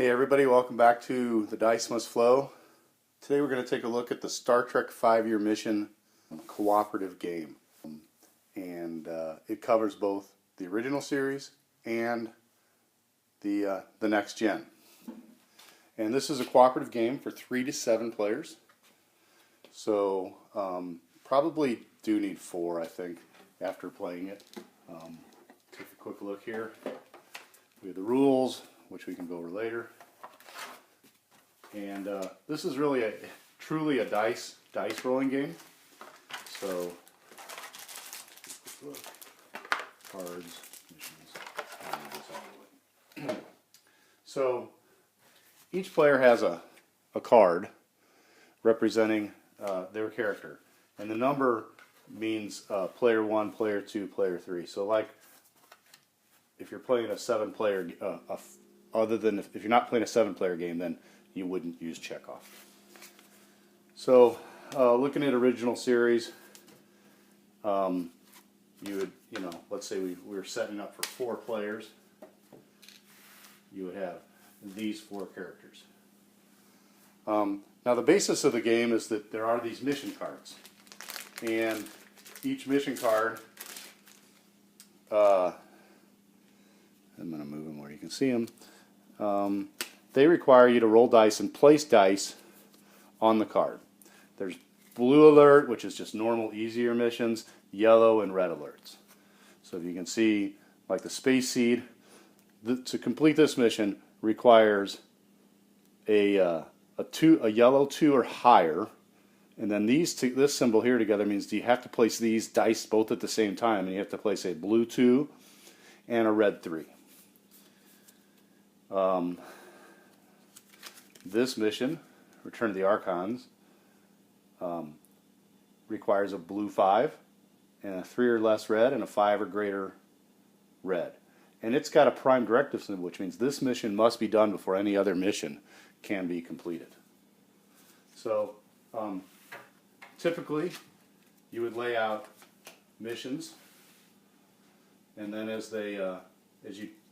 Hey everybody, welcome back to The Dice Must Flow. Today we're going to take a look at the Star Trek 5-Year Mission cooperative game. And it covers both the original series and the next gen. And this is a cooperative game for 3 to 7 players. So probably do need 4, I think, after playing it. Take a quick look here. We have the rules, which we can go over later. And this is really truly a dice rolling game. So, cards, missions. So, each player has a card representing their character, and the number means player 1, player 2, player 3. So, like, if you're playing a 7-player, other than if you're not playing a 7-player game, then you wouldn't use Chekhov. So, looking at original series, you would, let's say we were setting up for 4 players. You would have these 4 characters. Now, the basis of the game is that there are these mission cards, and each mission card, I'm going to move them where you can see them. They require you to roll dice and place dice on the card. There's blue alert, which is just normal, easier missions, yellow and red alerts. So if you can see, like the Space Seed, to complete this mission requires a yellow 2 or higher, and then this symbol here together means you have to place these dice both at the same time, and you have to place a blue 2 and a red 3. This mission, Return to the Archons, requires a blue 5 and a 3 or less red and a 5 or greater red. And it's got a prime directive symbol, which means this mission must be done before any other mission can be completed. So typically you would lay out missions, and then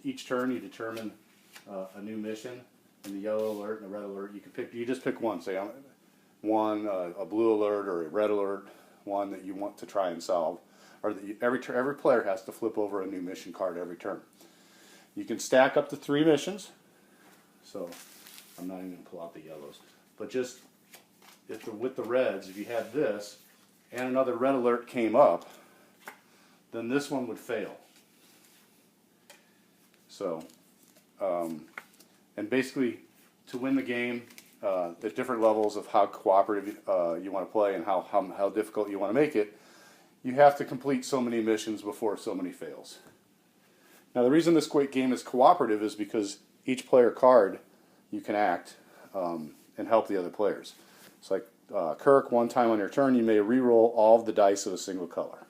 each turn you determine a new mission. In the yellow alert and the red alert, you just pick one. Say one, a blue alert or a red alert, one that you want to try and solve. Or that every player has to flip over a new mission card every turn. You can stack up to 3 missions. So I'm not even going to pull out the yellows, but just with the reds, if you had this and another red alert came up, then this one would fail. So. And basically, to win the game, there's different levels of how cooperative you want to play and how difficult you want to make it. You have to complete so many missions before so many fails. Now, the reason this game is cooperative is because each player card you can act and help the other players. It's like Kirk, one time on your turn, you may re-roll all of the dice of a single color.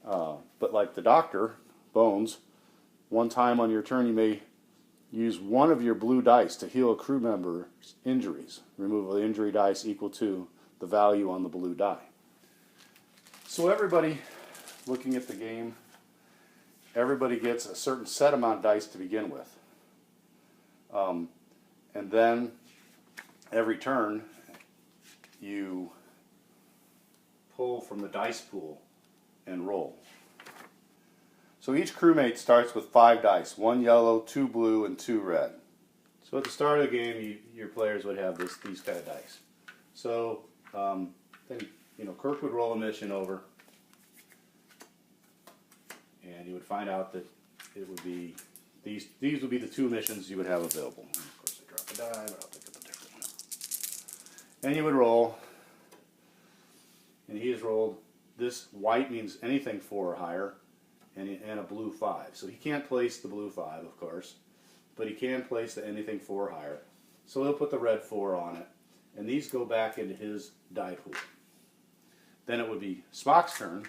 But like the Doctor, Bones, one time on your turn, you may use one of your blue dice to heal a crew member's injuries. Remove the injury dice equal to the value on the blue die. So everybody looking at the game, everybody gets a certain set amount of dice to begin with. And then every turn you pull from the dice pool and roll. So each crewmate starts with 5 dice, 1 yellow, 2 blue, and 2 red. So at the start of the game, your players would have these kind of dice. So then, Kirk would roll a mission over, and you would find out that it would be these would be the 2 missions you would have available. And of course, I drop a die, but I'll pick up a different one. And you would roll, and he has rolled. This white means anything 4 or higher. And a blue 5. So he can't place the blue 5, of course, but he can place anything 4 or higher. So he'll put the red 4 on it, and these go back into his die pool. Then it would be Spock's turn,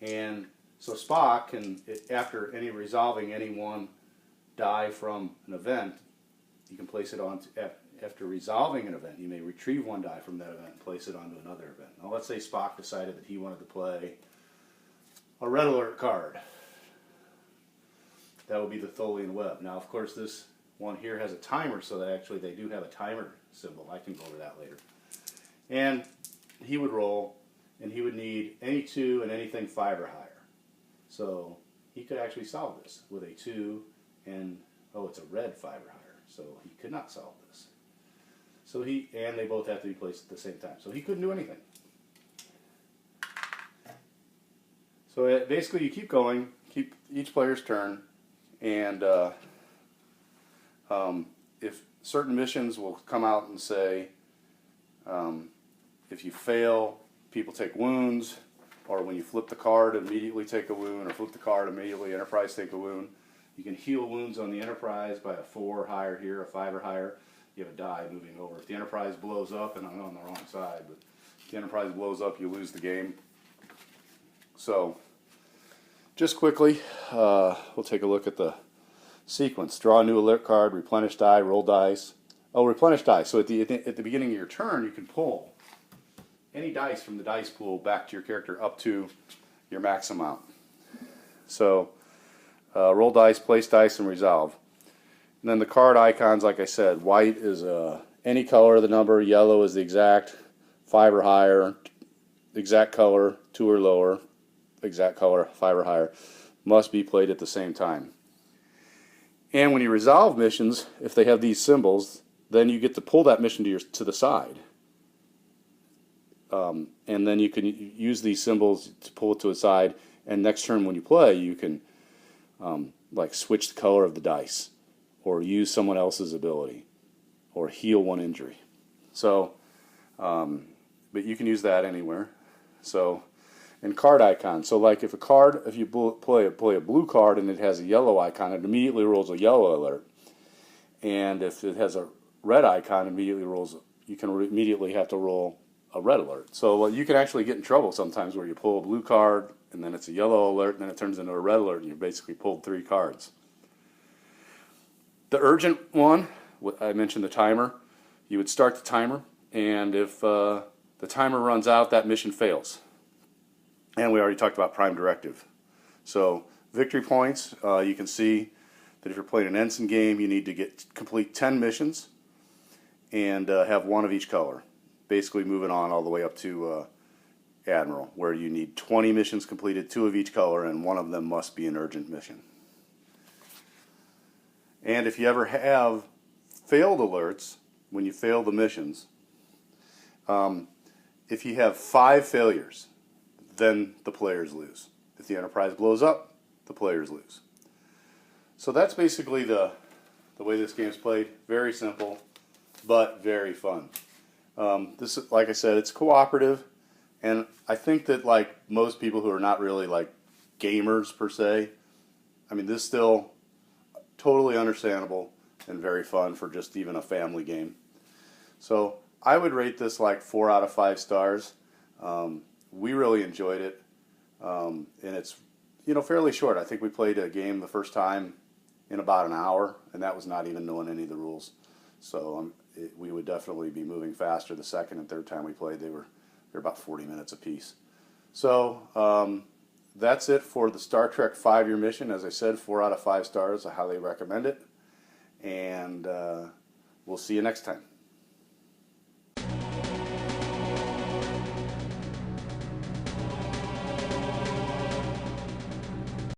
and so Spock can, after resolving any one die from an event, you can place it on, after resolving an event, you may retrieve 1 die from that event and place it onto another event. Now let's say Spock decided that he wanted to play a red alert card. that would be the Tholian web. Now, of course, this one here has a timer, so that actually they do have a timer symbol. I can go over that later. And he would roll, and he would need any 2 and anything 5 or higher. So he could actually solve this with a 2 and, oh, it's a red 5 or higher. So he could not solve this. So and they both have to be placed at the same time. So he couldn't do anything. So basically you keep going, keep each player's turn, and if certain missions will come out and say, if you fail, people take wounds, or when you flip the card, immediately take a wound, or flip the card, immediately Enterprise take a wound. You can heal wounds on the Enterprise by a 4 or higher here, a 5 or higher. You have a die moving over. If the Enterprise blows up, and I'm on the wrong side, but if the Enterprise blows up, you lose the game. So, just quickly, we'll take a look at the sequence. Draw a new alert card, replenish die, roll dice. Oh, replenish dice. So at the beginning of your turn, you can pull any dice from the dice pool back to your character up to your max amount. So roll dice, place dice, and resolve. And then the card icons, like I said, white is any color of the number, yellow is the exact, 5 or higher, exact color, 2 or lower, exact color, 5 or higher, must be played at the same time. And when you resolve missions, if they have these symbols, then you get to pull that mission to the side. And then you can use these symbols to pull it to the side, and next turn when you play, you can like switch the color of the dice, or use someone else's ability, or heal one injury. So, but you can use that anywhere. So, and card icons. So like if you play a blue card and it has a yellow icon, it immediately rolls a yellow alert. And if it has a red icon, you can immediately have to roll a red alert. So you can actually get in trouble sometimes where you pull a blue card and then it's a yellow alert and then it turns into a red alert and you basically pulled 3 cards. The urgent one, I mentioned the timer. You would start the timer, and if the timer runs out, that mission fails. And we already talked about prime directive. So victory points, you can see that if you're playing an ensign game, you need to complete 10 missions and have 1 of each color. Basically moving on all the way up to Admiral, where you need 20 missions completed, 2 of each color, and 1 of them must be an urgent mission. And if you ever have failed alerts, when you fail the missions, if you have 5 failures, then the players lose. If the Enterprise blows up, the players lose. So that's basically the way this game is played. Very simple, but very fun. This is, like I said, it's cooperative, and I think that like most people who are not really like gamers per se, I mean, this is still totally understandable and very fun for just even a family game. So I would rate this like 4 out of 5 stars. We really enjoyed it, and it's fairly short. I think we played a game the first time in about an hour, and that was not even knowing any of the rules. So we would definitely be moving faster the second and third time we played. They're about 40 minutes apiece. So that's it for the Star Trek 5-year mission. As I said, 4 out of 5 stars. I highly recommend it, and we'll see you next time.